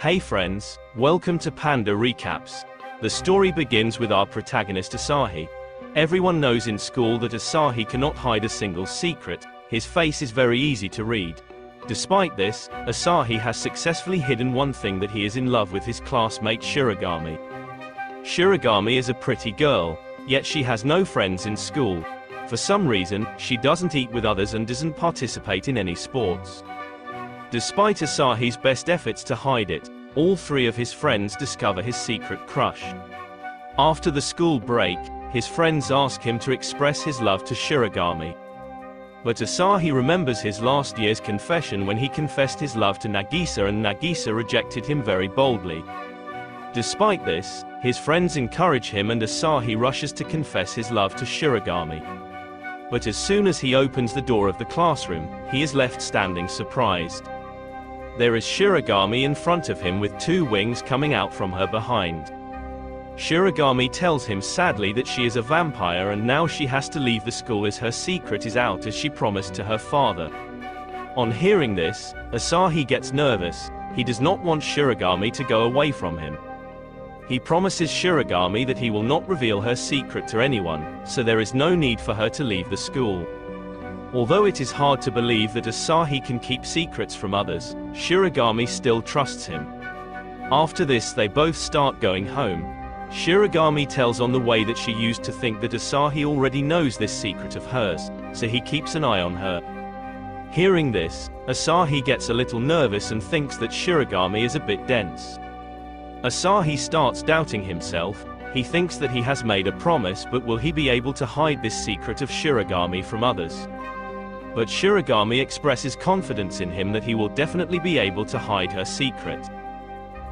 Hey friends, welcome to Panda Recaps. The story begins with our protagonist Asahi. Everyone knows in school that Asahi cannot hide a single secret. His face is very easy to read. Despite this, Asahi has successfully hidden one thing, that he is in love with his classmate Shirogami. Shirogami is a pretty girl, yet she has no friends in school. For some reason, she doesn't eat with others and doesn't participate in any sports. Despite Asahi's best efforts to hide it, all three of his friends discover his secret crush. After the school break, his friends ask him to express his love to Shirogami. But Asahi remembers his last year's confession when he confessed his love to Nagisa, and Nagisa rejected him very boldly. Despite this, his friends encourage him and Asahi rushes to confess his love to Shirogami. But as soon as he opens the door of the classroom, he is left standing surprised. There is Shirogami in front of him with two wings coming out from her behind. Shirogami tells him sadly that she is a vampire and now she has to leave the school as her secret is out, as she promised to her father. On hearing this, Asahi gets nervous. He does not want Shirogami to go away from him. He promises Shirogami that he will not reveal her secret to anyone, so there is no need for her to leave the school. Although it is hard to believe that Asahi can keep secrets from others, Shirogami still trusts him. After this, they both start going home. Shirogami tells on the way that she used to think that Asahi already knows this secret of hers, so he keeps an eye on her. Hearing this, Asahi gets a little nervous and thinks that Shirogami is a bit dense. Asahi starts doubting himself. He thinks that he has made a promise, but will he be able to hide this secret of Shirogami from others? But Shirogami expresses confidence in him that he will definitely be able to hide her secret.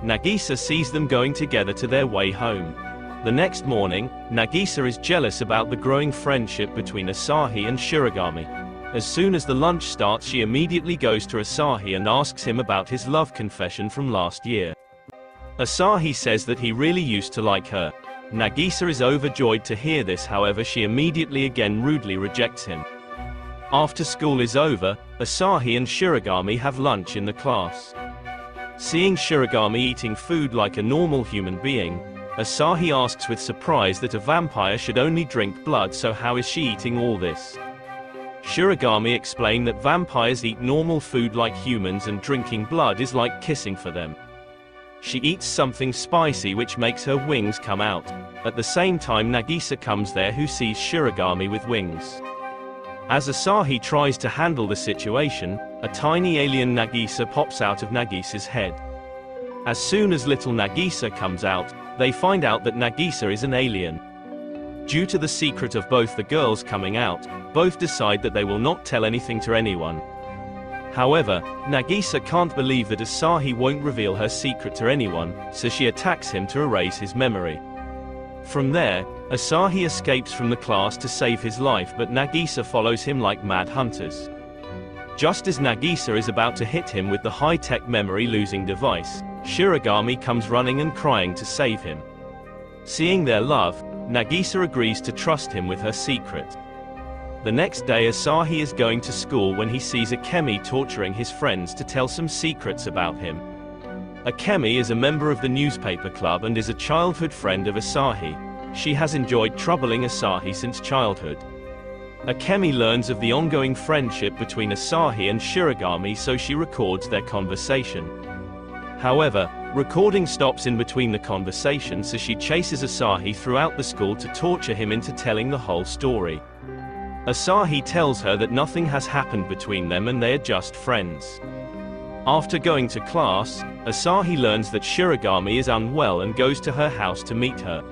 Nagisa sees them going together to their way home. The next morning, Nagisa is jealous about the growing friendship between Asahi and Shirogami. As soon as the lunch starts, she immediately goes to Asahi and asks him about his love confession from last year. Asahi says that he really used to like her. Nagisa is overjoyed to hear this, however she immediately again rudely rejects him. After school is over, Asahi and Shirogami have lunch in the class. Seeing Shirogami eating food like a normal human being, Asahi asks with surprise that a vampire should only drink blood, so how is she eating all this? Shirogami explains that vampires eat normal food like humans and drinking blood is like kissing for them. She eats something spicy which makes her wings come out. At the same time, Nagisa comes there, who sees Shirogami with wings. As Asahi tries to handle the situation, a tiny alien Nagisa pops out of Nagisa's head. As soon as little Nagisa comes out, they find out that Nagisa is an alien. Due to the secret of both the girls coming out, both decide that they will not tell anything to anyone. However, Nagisa can't believe that Asahi won't reveal her secret to anyone, so she attacks him to erase his memory. From there, Asahi escapes from the class to save his life, but Nagisa follows him like mad hunters. Just as Nagisa is about to hit him with the high-tech memory-losing device, Shirogami comes running and crying to save him. Seeing their love, Nagisa agrees to trust him with her secret. The next day, Asahi is going to school when he sees Akemi torturing his friends to tell some secrets about him. Akemi is a member of the newspaper club and is a childhood friend of Asahi. She has enjoyed troubling Asahi since childhood. Akemi learns of the ongoing friendship between Asahi and Shirogami, so she records their conversation. However, recording stops in between the conversation, so she chases Asahi throughout the school to torture him into telling the whole story. Asahi tells her that nothing has happened between them and they are just friends. After going to class, Asahi learns that Shirogami is unwell and goes to her house to meet her.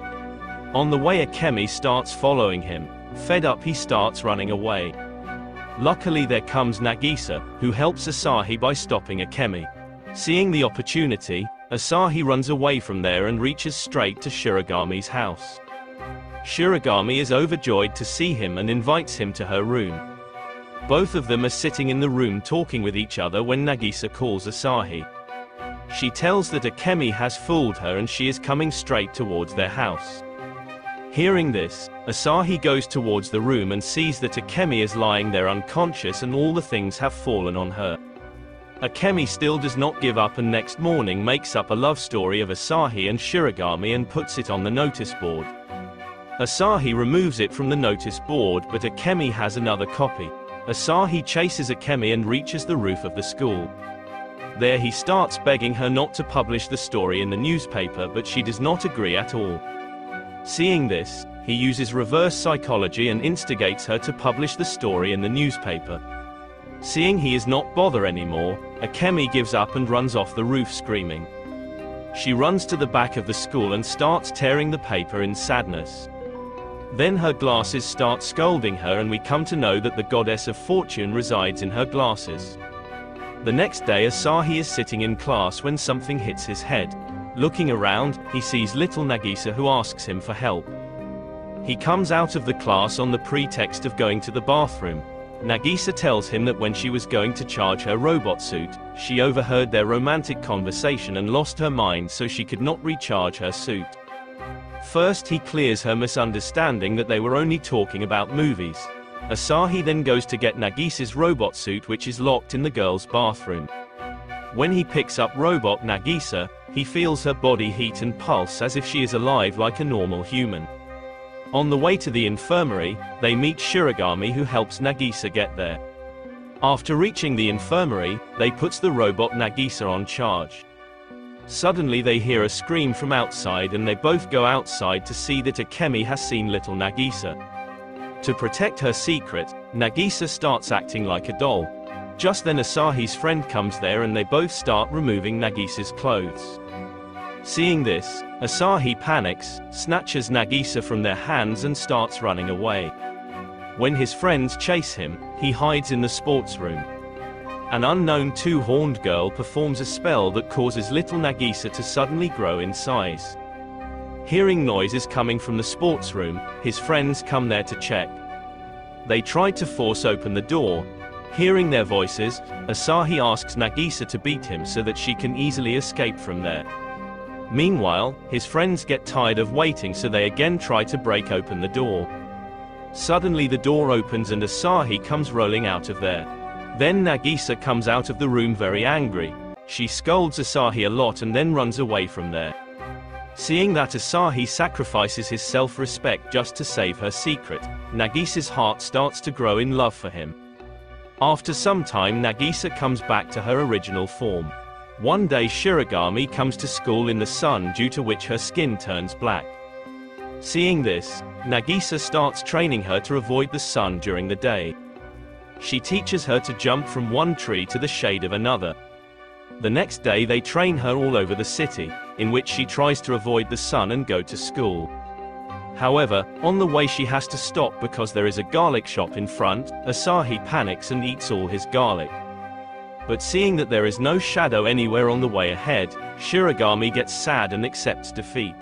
On the way, Akemi starts following him. Fed up, he starts running away. Luckily, there comes Nagisa, who helps Asahi by stopping Akemi. Seeing the opportunity, Asahi runs away from there and reaches straight to Shirogami's house. Shirogami is overjoyed to see him and invites him to her room. Both of them are sitting in the room talking with each other when Nagisa calls Asahi. She tells that Akemi has fooled her and she is coming straight towards their house. Hearing this, Asahi goes towards the room and sees that Akemi is lying there unconscious and all the things have fallen on her. Akemi still does not give up and next morning makes up a love story of Asahi and Shirogami and puts it on the notice board. Asahi removes it from the notice board, but Akemi has another copy. Asahi chases Akemi and reaches the roof of the school. There he starts begging her not to publish the story in the newspaper, but she does not agree at all. Seeing this, he uses reverse psychology and instigates her to publish the story in the newspaper. Seeing he is not bother anymore, Akemi gives up and runs off the roof screaming. She runs to the back of the school and starts tearing the paper in sadness. Then her glasses start scolding her and we come to know that the goddess of fortune resides in her glasses. The next day Asahi is sitting in class when something hits his head. Looking around, he sees little Nagisa who asks him for help. He comes out of the class on the pretext of going to the bathroom. Nagisa tells him that when she was going to charge her robot suit, she overheard their romantic conversation and lost her mind, so she could not recharge her suit. First he clears her misunderstanding that they were only talking about movies. Asahi then goes to get Nagisa's robot suit, which is locked in the girl's bathroom. When he picks up robot Nagisa, he feels her body heat and pulse as if she is alive like a normal human. On the way to the infirmary, they meet Shirogami, who helps Nagisa get there. After reaching the infirmary, they puts the robot Nagisa on charge. Suddenly they hear a scream from outside and they both go outside to see that Akemi has seen little Nagisa. To protect her secret, Nagisa starts acting like a doll. Just then Asahi's friend comes there and they both start removing Nagisa's clothes. Seeing this, Asahi panics, snatches Nagisa from their hands and starts running away. When his friends chase him, he hides in the sports room. An unknown two-horned girl performs a spell that causes little Nagisa to suddenly grow in size. Hearing noises coming from the sports room, his friends come there to check. They try to force open the door. Hearing their voices, Asahi asks Nagisa to beat him so that she can easily escape from there. Meanwhile, his friends get tired of waiting, so they again try to break open the door. Suddenly the door opens and Asahi comes rolling out of there. Then Nagisa comes out of the room very angry. She scolds Asahi a lot and then runs away from there. Seeing that Asahi sacrifices his self-respect just to save her secret, Nagisa's heart starts to grow in love for him. After some time Nagisa comes back to her original form. One day Shirogami comes to school in the sun, due to which her skin turns black. Seeing this, Nagisa starts training her to avoid the sun during the day. She teaches her to jump from one tree to the shade of another. The next day they train her all over the city, in which she tries to avoid the sun and go to school. However, on the way she has to stop because there is a garlic shop in front. Asahi panics and eats all his garlic. But seeing that there is no shadow anywhere on the way ahead, Shirogami gets sad and accepts defeat.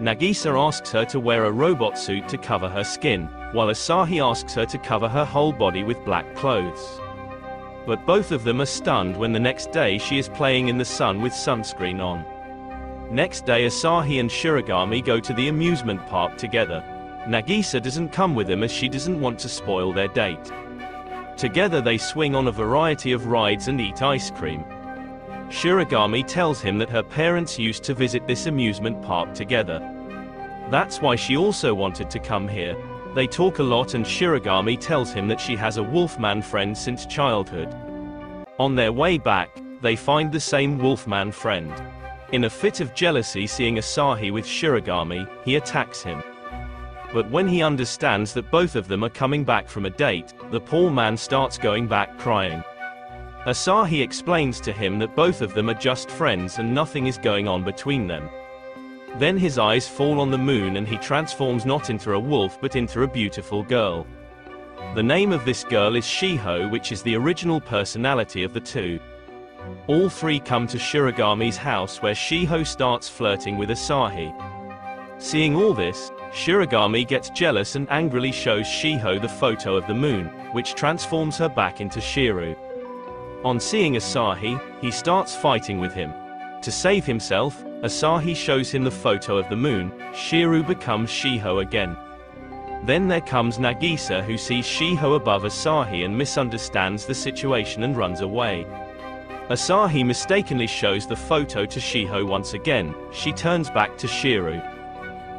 Nagisa asks her to wear a robot suit to cover her skin, while Asahi asks her to cover her whole body with black clothes. But both of them are stunned when the next day she is playing in the sun with sunscreen on. Next day Asahi and Shirogami go to the amusement park together. Nagisa doesn't come with them as she doesn't want to spoil their date. Together they swing on a variety of rides and eat ice cream. Shirogami tells him that her parents used to visit this amusement park together. That's why she also wanted to come here. They talk a lot and Shirogami tells him that she has a wolfman friend since childhood. On their way back, they find the same wolfman friend. In a fit of jealousy seeing Asahi with Shirogami, he attacks him. But when he understands that both of them are coming back from a date, the poor man starts going back crying. Asahi explains to him that both of them are just friends and nothing is going on between them. Then his eyes fall on the moon and he transforms not into a wolf but into a beautiful girl. The name of this girl is Shiho, which is the original personality of the two. All three come to Shirogami's house where Shiho starts flirting with Asahi. Seeing all this, Shirogami gets jealous and angrily shows Shiho the photo of the moon, which transforms her back into Shiru. On seeing Asahi, he starts fighting with him. To save himself, Asahi shows him the photo of the moon. Shiru becomes Shiho again. Then there comes Nagisa, who sees Shiho above Asahi and misunderstands the situation and runs away. Asahi mistakenly shows the photo to Shiho once again. She turns back to Shiru.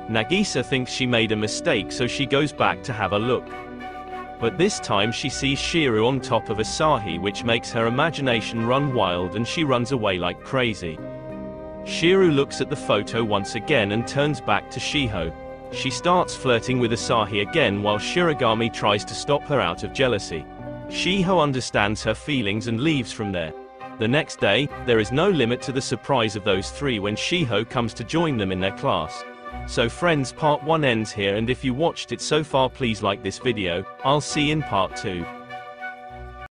Nagisa thinks she made a mistake, so she goes back to have a look. But this time she sees Shiru on top of Asahi, which makes her imagination run wild and she runs away like crazy. Shiru looks at the photo once again and turns back to Shiho. She starts flirting with Asahi again while Shirogami tries to stop her out of jealousy. Shiho understands her feelings and leaves from there. The next day, there is no limit to the surprise of those three when Shiho comes to join them in their class. So friends, part 1 ends here, and if you watched it so far, please like this video. I'll see you in part 2.